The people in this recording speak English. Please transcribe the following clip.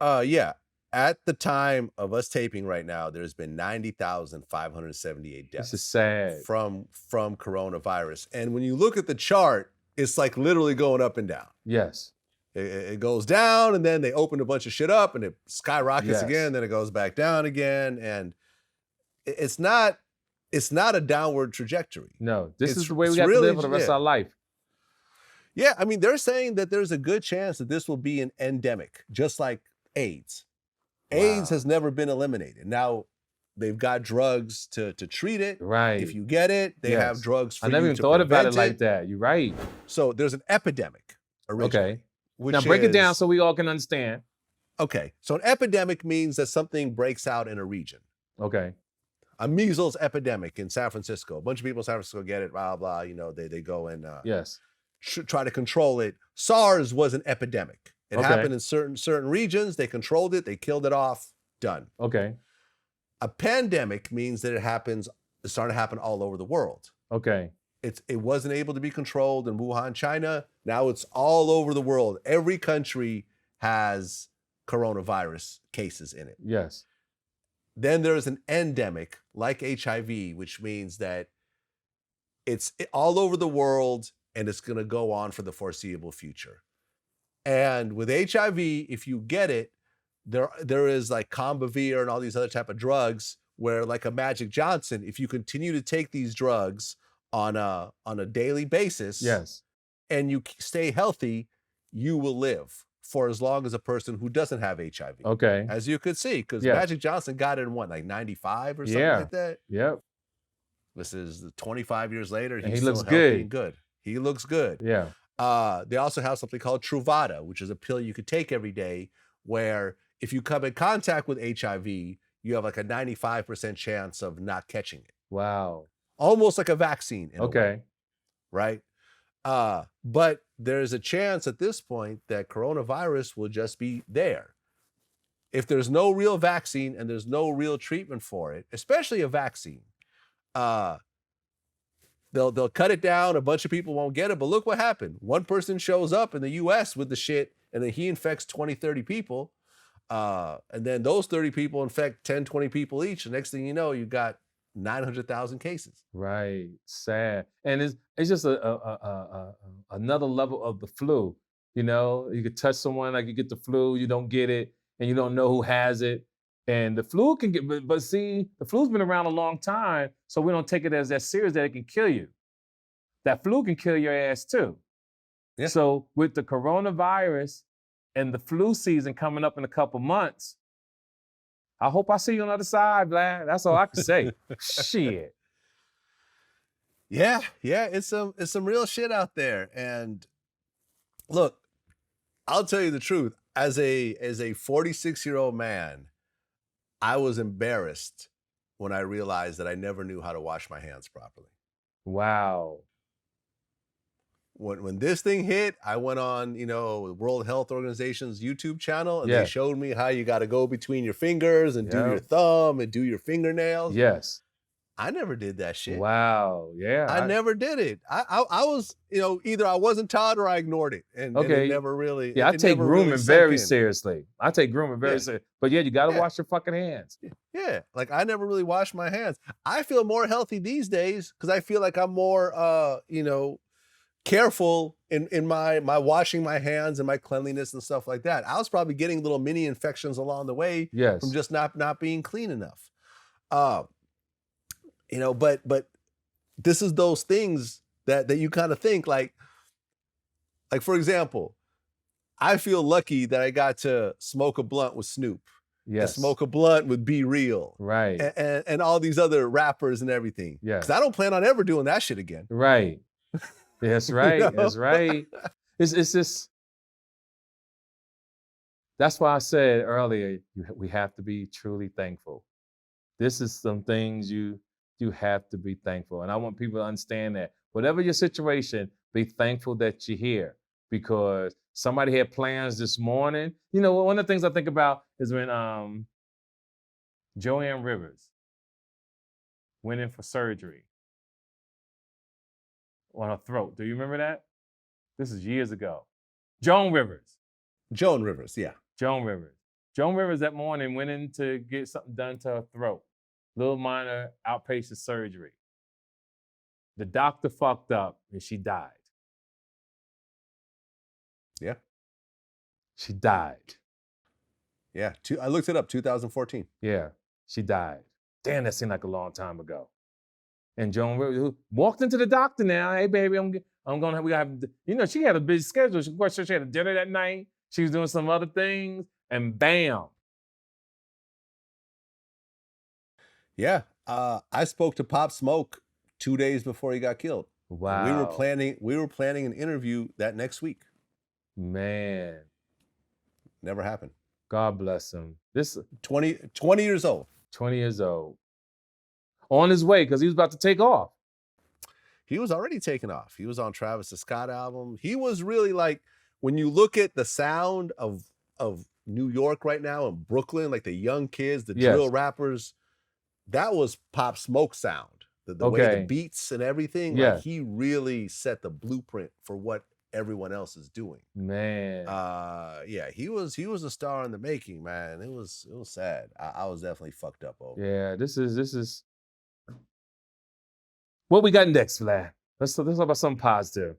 Yeah. At the time of us taping right now, there's been 90,578 This deaths is sad. from coronavirus. And when you look at the chart, it's like literally going up and down. Yes. It goes down, and then they open a bunch of shit up, and it skyrockets Yes. again. Then it goes back down again, and it's not a downward trajectory. No, this is the way we got to live for the rest of our life. Yeah, I mean, they're saying that there's a good chance that this will be an endemic, just like AIDS. Wow. AIDS has never been eliminated. Now, they've got drugs to treat it. Right. If you get it, they have drugs for you to I never even thought about it like that. You're right. So there's an epidemic originally. Okay. Now break it down so we all can understand. Okay. So an epidemic means that something breaks out in a region. Okay. A measles epidemic in San Francisco. A bunch of people in San Francisco get it, blah, blah. You know, they go and try to control it. SARS was an epidemic. It happened in certain regions. They controlled it. They killed it off. Done. Okay. A pandemic means that it's starting to happen all over the world. Okay. It wasn't able to be controlled in Wuhan, China. Now it's all over the world. Every country has coronavirus cases in it. Yes. Then there's an endemic like HIV, which means that it's all over the world and it's going to go on for the foreseeable future. And with HIV, if you get it, there is like Combivir and all these other type of drugs where, like a Magic Johnson, if you continue to take these drugs on a daily basis, and you stay healthy, you will live for as long as a person who doesn't have HIV. Okay. As you could see, because Magic Johnson got it in what, like 95 or something like that? Yep. This is 25 years later. He looks good. He looks good. Yeah. They also have something called Truvada, which is a pill you could take every day where if you come in contact with HIV, you have like a 95% chance of not catching it. Wow. Almost like a vaccine in a way, Okay. right? But there's a chance at this point that coronavirus will just be there. If there's no real vaccine and there's no real treatment for it, especially a vaccine, they'll cut it down. A bunch of people won't get it. But look what happened. One person shows up in the US with the shit, and then he infects 20, 30 people. And then those 30 people infect 10, 20 people each. The next thing you know, you got 900,000 cases. Right. Sad. And it's just another level of the flu. You know, you could touch someone like you get the flu, you don't get it, and you don't know who has it. And the flu can get, but see, the flu's been around a long time, so we don't take it as that serious that it can kill you. That flu can kill your ass too. Yeah. So with the coronavirus and the flu season coming up in a couple months, I hope I see you on the other side, Vlad. That's all I can say. Shit. Yeah, it's some real shit out there. And look, I'll tell you the truth. As a 46-year-old man, I was embarrassed when I realized that I never knew how to wash my hands properly. Wow. When this thing hit, I went on, World Health Organization's YouTube channel, and they showed me how you got to go between your fingers and do your thumb and do your fingernails. Yes. I never did that shit. Wow. Yeah. I never did it. I was, either I wasn't taught or I ignored it. And it never really. Yeah, I take grooming very seriously. I take grooming very seriously. But yeah, you got to wash your fucking hands. Yeah. Like I never really washed my hands. I feel more healthy these days because I feel like I'm more, careful in my washing my hands and my cleanliness and stuff like that. I was probably getting little mini infections along the way from just not being clean enough. But this is those things that you kind of think like for example, I feel lucky that I got to smoke a blunt with Snoop. And smoke a blunt with Be Real. Right. And all these other rappers and everything. Yeah. Because I don't plan on ever doing that shit again. Right. That's right. That's right. It's just, that's why I said earlier, we have to be truly thankful. This is some things you have to be thankful. And I want people to understand that whatever your situation, be thankful that you're here, because somebody had plans this morning. One of the things I think about is when Joan Rivers went in for surgery on her throat. Do you remember that? This is years ago. Joan Rivers, yeah. Joan Rivers. Joan Rivers that morning went in to get something done to her throat. Little minor outpatient surgery. The doctor fucked up and she died. Yeah. She died. Yeah. I looked it up, 2014. Yeah, she died. Damn, that seemed like a long time ago. And Joan Rivers walked into the doctor now. Hey, baby, we have, she had a busy schedule. She had a dinner that night. She was doing some other things, and bam. Yeah. I spoke to Pop Smoke 2 days before he got killed. Wow. And we were planning an interview that next week. Man. Never happened. God bless him. This 20 years old. 20 years old. On his way, because he was about to take off. He was already taking off. He was on Travis Scott album. He was really like, when you look at the sound of New York right now and Brooklyn, like the young kids, the drill rappers, that was Pop Smoke sound. The way the beats and everything, like he really set the blueprint for what everyone else is doing. Man. Yeah, he was a star in the making, man. It was sad. I was definitely fucked up over. Yeah, this is what we got next, Vlad. Let's talk about something positive.